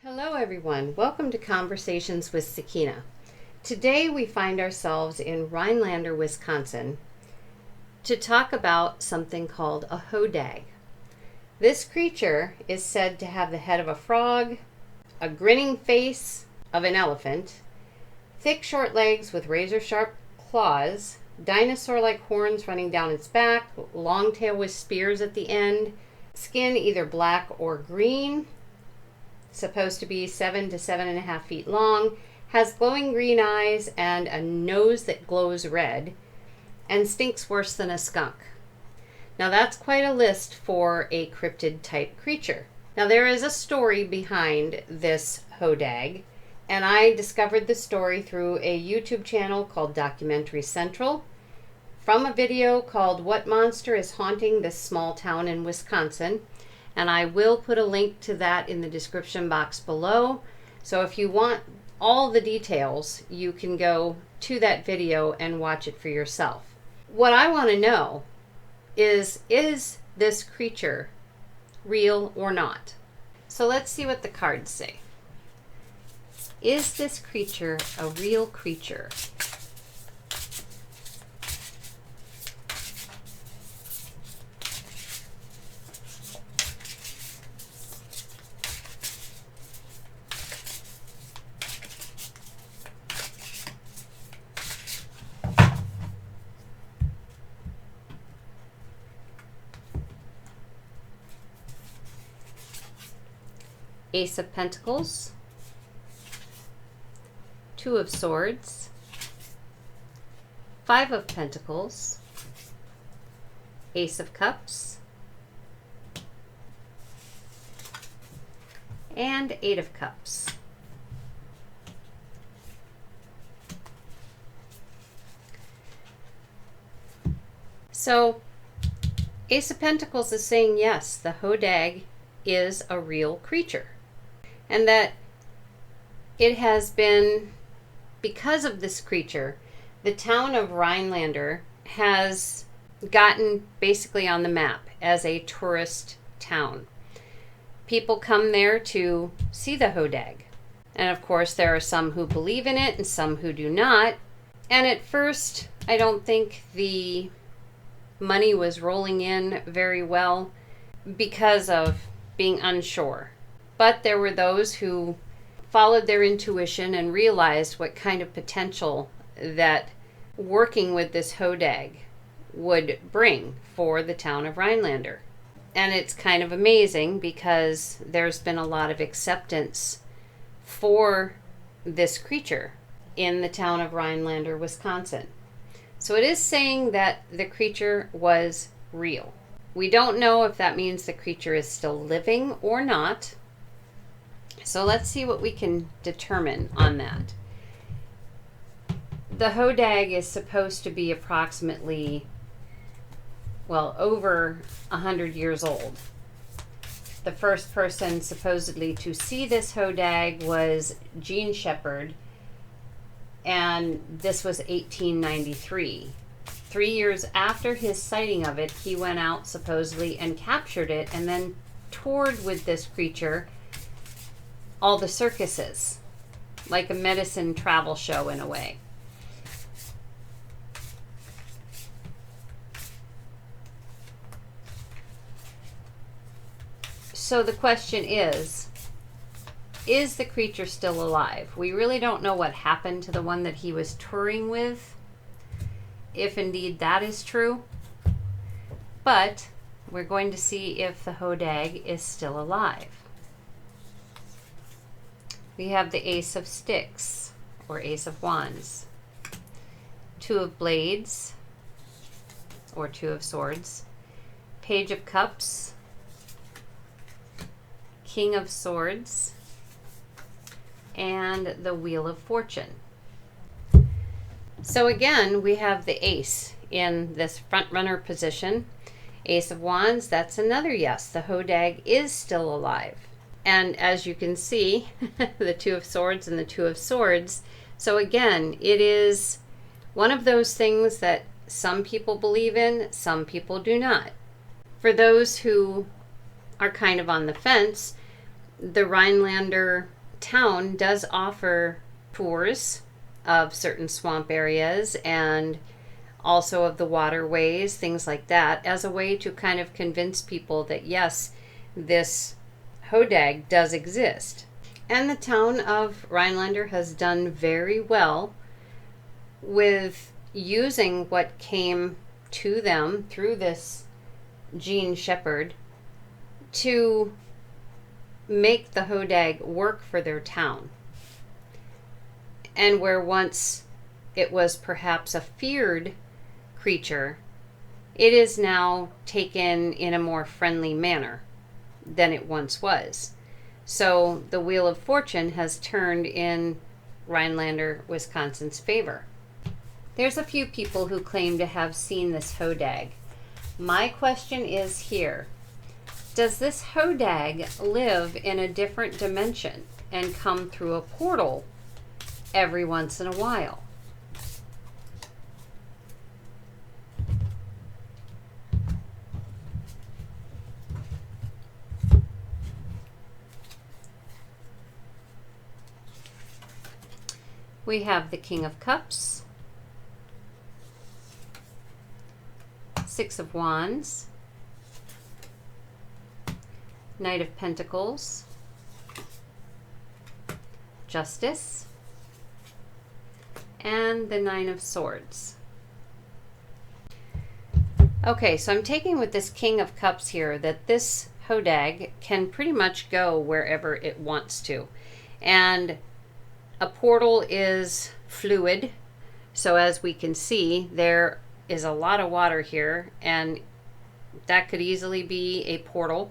Hello everyone, welcome to Conversations with Sakina. Today we find ourselves in Rhinelander, Wisconsin to talk about something called a hodag. This creature is said to have the head of a frog, a grinning face of an elephant, thick short legs with razor sharp claws, dinosaur-like horns running down its back, long tail with spears at the end, skin either black or green, supposed to be 7 to 7.5 feet long, has glowing green eyes and a nose that glows red, and stinks worse than a skunk. Now that's quite a list for a cryptid type creature. Now there is a story behind this hodag, and I discovered the story through a YouTube channel called Documentary Central, from a video called What Monster is Haunting This Small Town in Wisconsin. And I will put a link to that in the description box below. So if you want all the details, you can go to that video and watch it for yourself. What I want to know is this creature real or not? So let's see what the cards say. Is this creature a real creature? Ace of Pentacles, Two of Swords, Five of Pentacles, Ace of Cups, and Eight of Cups. So, Ace of Pentacles is saying yes, the hodag is a real creature. And that it has been, because of this creature, the town of Rhinelander has gotten basically on the map as a tourist town. People come there to see the hodag. And of course, there are some who believe in it and some who do not. And at first, I don't think the money was rolling in very well because of being unsure. But there were those who followed their intuition and realized what kind of potential that working with this hodag would bring for the town of Rhinelander. And it's kind of amazing because there's been a lot of acceptance for this creature in the town of Rhinelander, Wisconsin. So it is saying that the creature was real. We don't know if that means the creature is still living or not. So let's see what we can determine on that. The hodag is supposed to be approximately, well, over 100 years old. The first person supposedly to see this hodag was Gene Shepherd, and this was 1893. 3 years after his sighting of it, he went out supposedly and captured it and then toured with this creature all the circuses, like a medicine travel show in a way. So the question is the creature still alive? We really don't know what happened to the one that he was touring with, if indeed that is true. But we're going to see if the hodag is still alive. We have the Ace of Sticks, or Ace of Wands, Two of Blades, or Two of Swords, Page of Cups, King of Swords, and the Wheel of Fortune. So again, we have the Ace in this front runner position. Ace of Wands, that's another yes, the hodag is still alive. And as you can see, the Two of Swords and the Two of Swords. So again, it is one of those things that some people believe in, some people do not. For those who are kind of on the fence, the Rhinelander town does offer tours of certain swamp areas and also of the waterways, things like that, as a way to kind of convince people that yes, this hodag does exist. And the town of Rhinelander has done very well with using what came to them through this Gene Shepherd to make the hodag work for their town. And where once it was perhaps a feared creature, it is now taken in a more friendly manner than it once was. So the wheel of fortune has turned in Rhinelander, Wisconsin's favor. There's a few people who claim to have seen this hodag. My question is here, does this hodag live in a different dimension and come through a portal every once in a while? We have the King of Cups, Six of Wands, Knight of Pentacles, Justice, and the Nine of Swords. Okay, so I'm taking with this King of Cups here that this hodag can pretty much go wherever it wants to. And a portal is fluid, so as we can see, there is a lot of water here, and that could easily be a portal.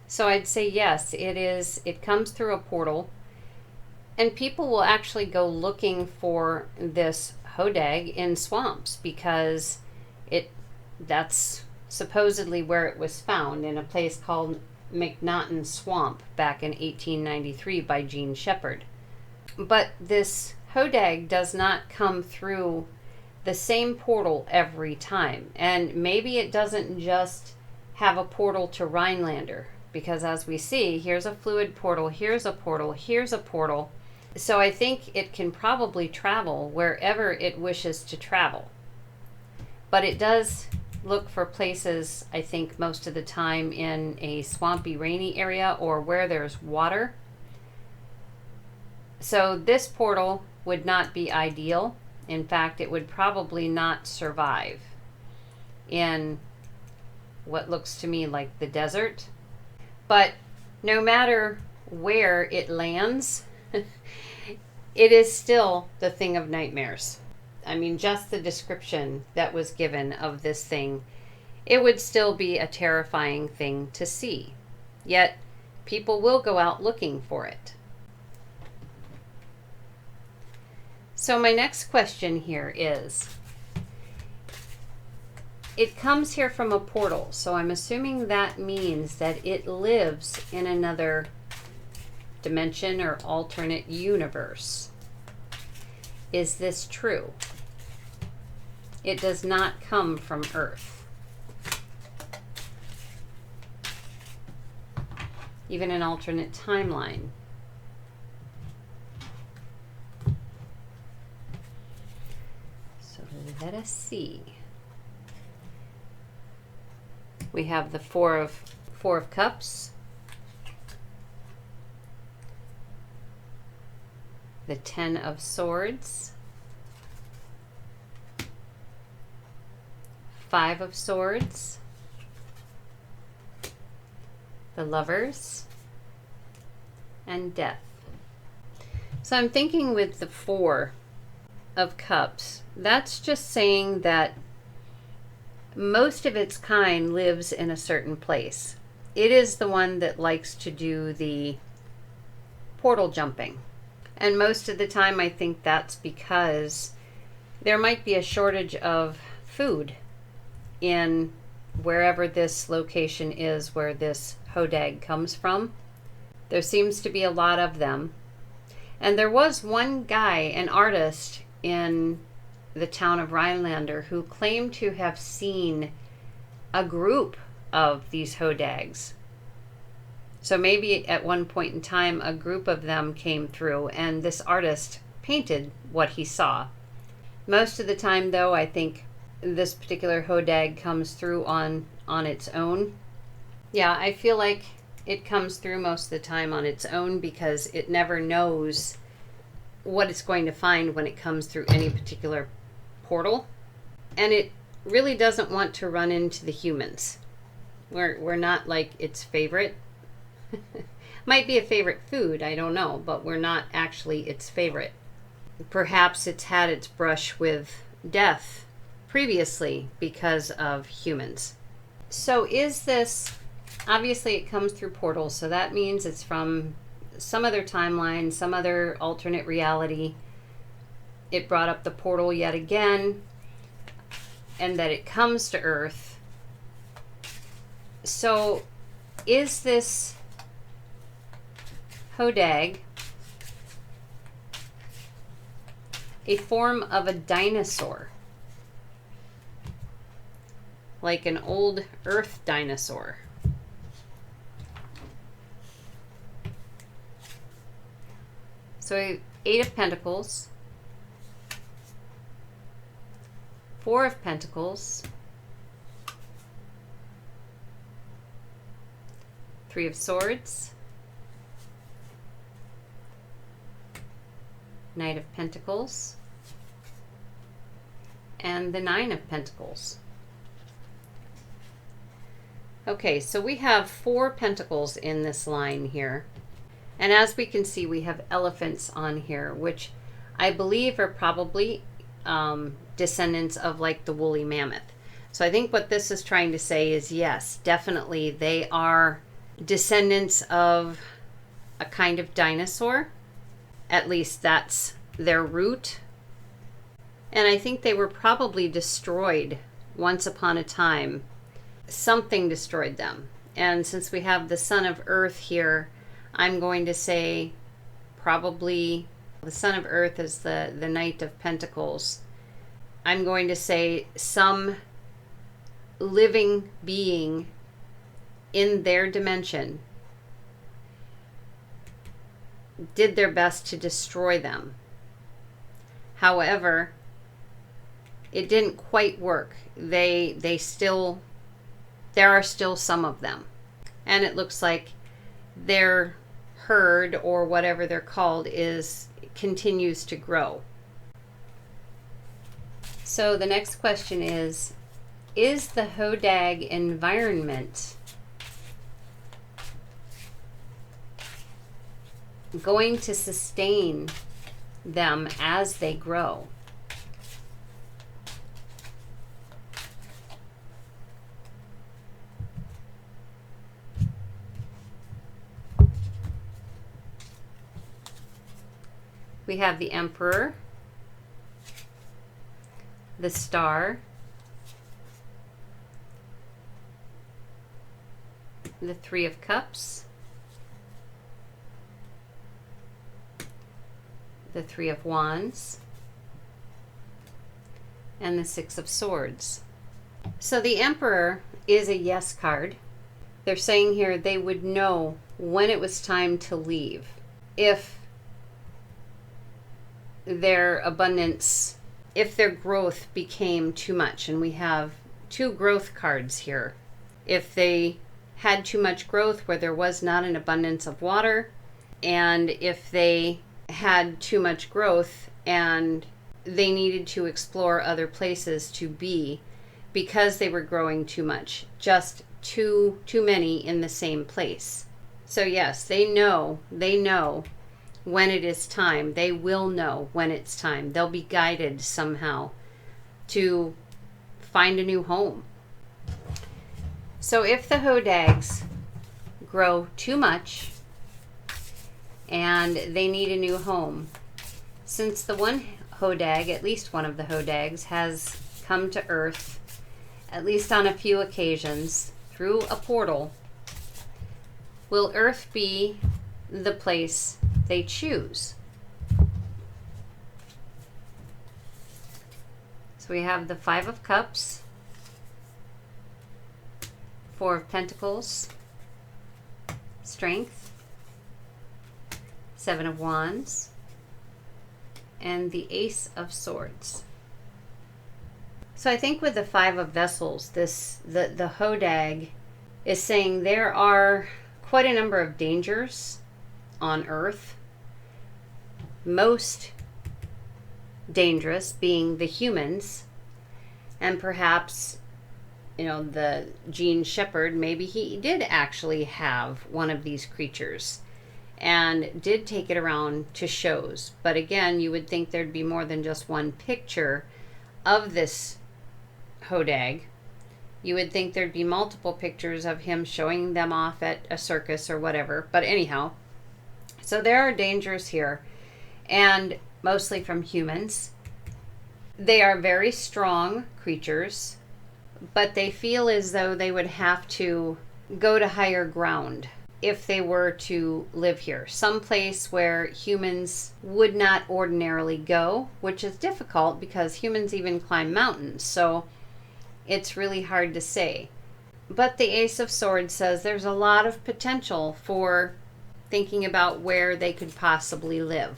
So I'd say yes, it comes through a portal, and people will actually go looking for this hodag in swamps because that's supposedly where it was found, in a place called McNaughton Swamp back in 1893 by Gene Shepherd. But this hodag does not come through the same portal every time. And maybe it doesn't just have a portal to Rhinelander, because as we see, here's a fluid portal, here's a portal, here's a portal. So I think it can probably travel wherever it wishes to travel. But it does look for places, I think, most of the time in a swampy, rainy area or where there's water. So this portal would not be ideal. In fact, it would probably not survive in what looks to me like the desert. But no matter where it lands, it is still the thing of nightmares. I mean, just the description that was given of this thing, it would still be a terrifying thing to see. Yet, people will go out looking for it. So my next question here is, it comes here from a portal, so I'm assuming that means that it lives in another dimension or alternate universe. Is this true? It does not come from Earth. Even an alternate timeline. So let us see. We have the Four of Cups, the Ten of Swords, Five of Swords, the Lovers, and Death. So I'm thinking with the Four of Cups, that's just saying that most of its kind lives in a certain place. It is the one that likes to do the portal jumping. And most of the time I think that's because there might be a shortage of food in wherever this location is where this hodag comes from. There seems to be a lot of them. And there was one guy, an artist in the town of Rhinelander, who claimed to have seen a group of these hodags. So maybe at one point in time, a group of them came through and this artist painted what he saw. Most of the time, though, I think this particular hodag comes through on its own. Yeah, I feel like it comes through most of the time on its own because it never knows what it's going to find when it comes through any particular portal. And it really doesn't want to run into the humans. We're not like its favorite. Might be a favorite food, I don't know, but we're not actually its favorite. Perhaps it's had its brush with death previously because of humans. So is this, obviously it comes through portals, so that means it's from some other timeline, some other alternate reality. It brought up the portal yet again, and that it comes to Earth. So is this hodag a form of a dinosaur? Like an old Earth dinosaur? So 8 of Pentacles, 4 of Pentacles, 3 of Swords, Knight of Pentacles, and the 9 of Pentacles. Okay, so we have 4 pentacles in this line here. And as we can see, we have elephants on here, which I believe are probably descendants of like the woolly mammoth. So I think what this is trying to say is, yes, definitely they are descendants of a kind of dinosaur. At least that's their root. And I think they were probably destroyed once upon a time. Something destroyed them. And since we have the Son of Earth here, I'm going to say probably the Son of Earth is the Knight of Pentacles. I'm going to say some living being in their dimension did their best to destroy them. However, it didn't quite work. There are still some of them. And it looks like their herd, or whatever they're called, continues to grow. So the next question is the hodag environment going to sustain them as they grow? We have the Emperor, the Star, the 3 of Cups, the 3 of Wands, and the 6 of Swords. So the Emperor is a yes card. They're saying here they would know when it was time to leave if their abundance, if their growth became too much. And we have 2 growth cards here. If they had too much growth where there was not an abundance of water, and if they had too much growth and they needed to explore other places to be because they were growing too much, just too many in the same place. So yes, they know when it is time. They will know when it's time. They'll be guided somehow to find a new home. So if the hodags grow too much and they need a new home, since the one hodag, at least one of the hodags, has come to Earth, at least on a few occasions, through a portal, will Earth be the place they choose? So we have the 5 of Cups, 4 of Pentacles, Strength, Seven of Wands, and the Ace of Swords. So I think with the Five of Vessels, the Hodag is saying there are quite a number of dangers on Earth. Most dangerous being the humans, and perhaps, the Gene Shepherd, maybe he did actually have one of these creatures and did take it around to shows. But again, you would think there'd be more than just one picture of this Hodag. You would think there'd be multiple pictures of him showing them off at a circus or whatever. But anyhow, so there are dangers here, and mostly from humans. They are very strong creatures, but they feel as though they would have to go to higher ground if they were to live here. Someplace where humans would not ordinarily go, which is difficult because humans even climb mountains. So it's really hard to say. But the Ace of Swords says there's a lot of potential for thinking about where they could possibly live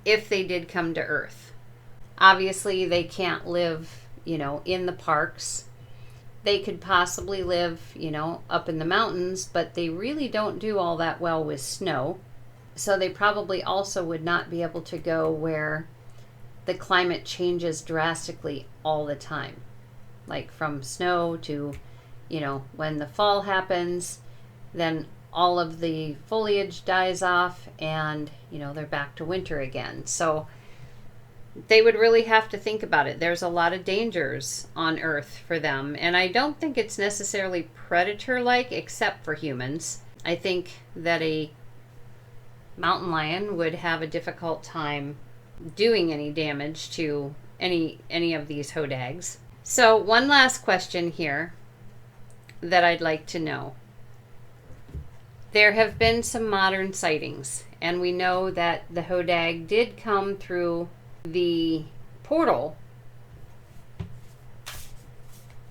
if they did come to Earth. Obviously, they can't live, in the parks. They could possibly live, up in the mountains, but they really don't do all that well with snow. So they probably also would not be able to go where the climate changes drastically all the time. Like from snow to, when the fall happens, then all of the foliage dies off and, they're back to winter again. So they would really have to think about it. There's a lot of dangers on Earth for them. And I don't think it's necessarily predator-like, except for humans. I think that a mountain lion would have a difficult time doing any damage to any of these Hodags. So one last question here that I'd like to know. There have been some modern sightings, and we know that the Hodag did come through the portal.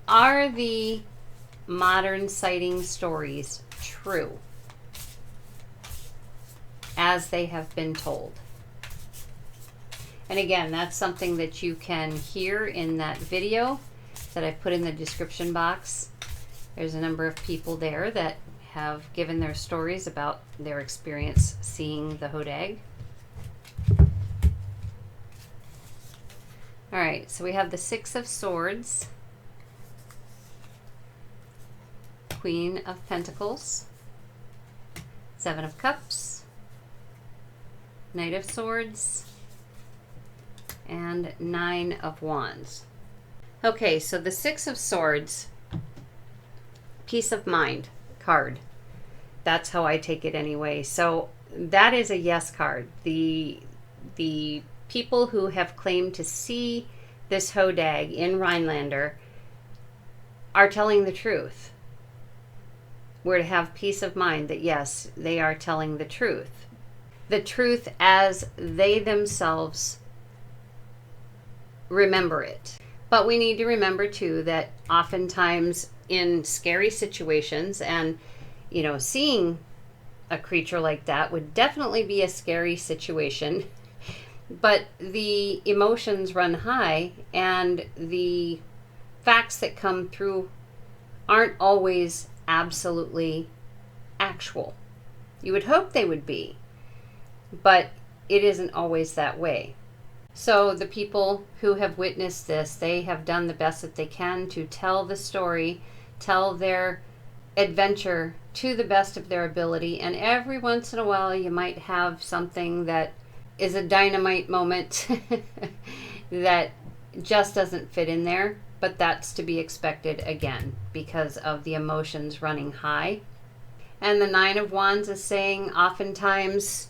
Are the modern sighting stories true as they have been told? And again, that's something that you can hear in that video that I put in the description box. There's a number of people there that have given their stories about their experience seeing the Hodag. All right, so we have the Six of Swords, Queen of Pentacles, Seven of Cups, Knight of Swords, and Nine of Wands. Okay, so the Six of Swords, peace of mind card. That's how I take it anyway. So that is a yes card. The people who have claimed to see this Hodag in Rhinelander are telling the truth. We're to have peace of mind that yes, they are telling the truth. The truth as they themselves remember it. But we need to remember too that oftentimes in scary situations, and seeing a creature like that would definitely be a scary situation, but the emotions run high and the facts that come through aren't always absolutely actual. You would hope they would be, but it isn't always that way. So the people who have witnessed this, they have done the best that they can to tell the story, tell their adventure to the best of their ability. And every once in a while you might have something that is a dynamite moment that just doesn't fit in there. But that's to be expected again because of the emotions running high. And the Nine of Wands is saying oftentimes,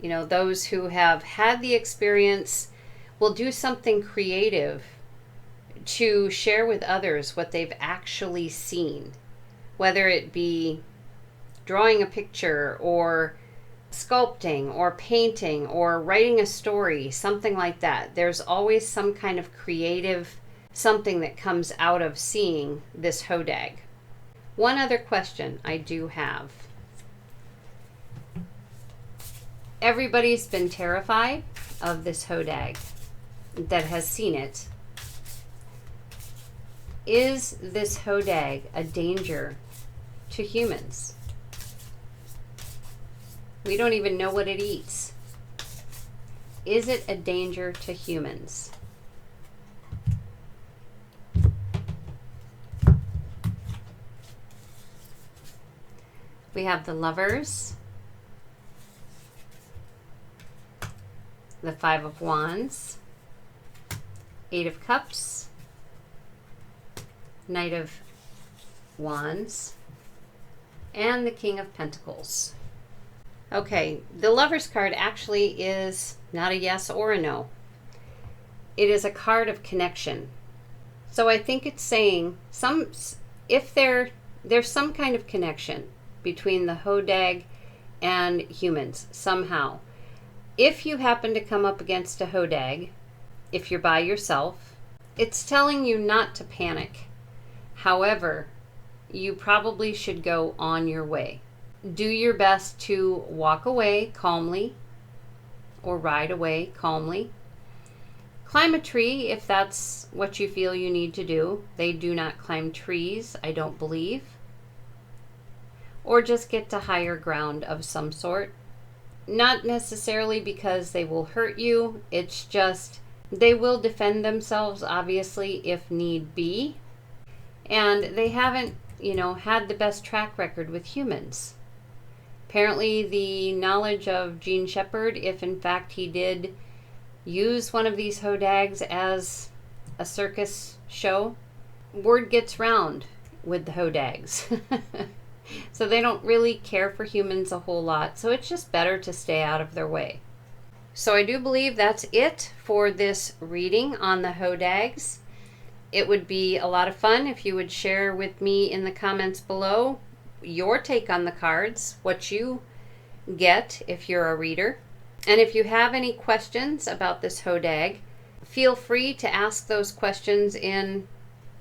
those who have had the experience will do something creative to share with others what they've actually seen, whether it be drawing a picture or sculpting or painting or writing a story, something like that. There's always some kind of creative something that comes out of seeing this Hodag. One other question I do have. Everybody's been terrified of this Hodag that has seen it. Is this Hodag a danger to humans? We don't even know what it eats. Is it a danger to humans? We have the Lovers, the Five of Wands, Eight of Cups, Knight of Wands, and the King of Pentacles. Okay, the Lovers card actually is not a yes or a no. It is a card of connection. So I think it's saying if there's some kind of connection between the Hodag and humans somehow. If you happen to come up against a Hodag, if you're by yourself, it's telling you not to panic. However, you probably should go on your way. Do your best to walk away calmly or ride away calmly. Climb a tree if that's what you feel you need to do. They do not climb trees, I don't believe. Or just get to higher ground of some sort. Not necessarily because they will hurt you, it's just they will defend themselves, obviously, if need be. And they haven't, had the best track record with humans. Apparently the knowledge of Gene Shepherd, if in fact he did use one of these Hodags as a circus show, word gets round with the Hodags. So they don't really care for humans a whole lot, so it's just better to stay out of their way. So I do believe that's it for this reading on the Hodags. It would be a lot of fun if you would share with me in the comments below your take on the cards, what you get if you're a reader. And if you have any questions about this Hodag, feel free to ask those questions in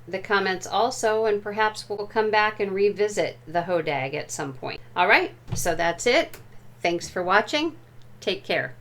the comments also, and perhaps we'll come back and revisit the Hodag at some point. All right, so that's it. Thanks for watching. Take care.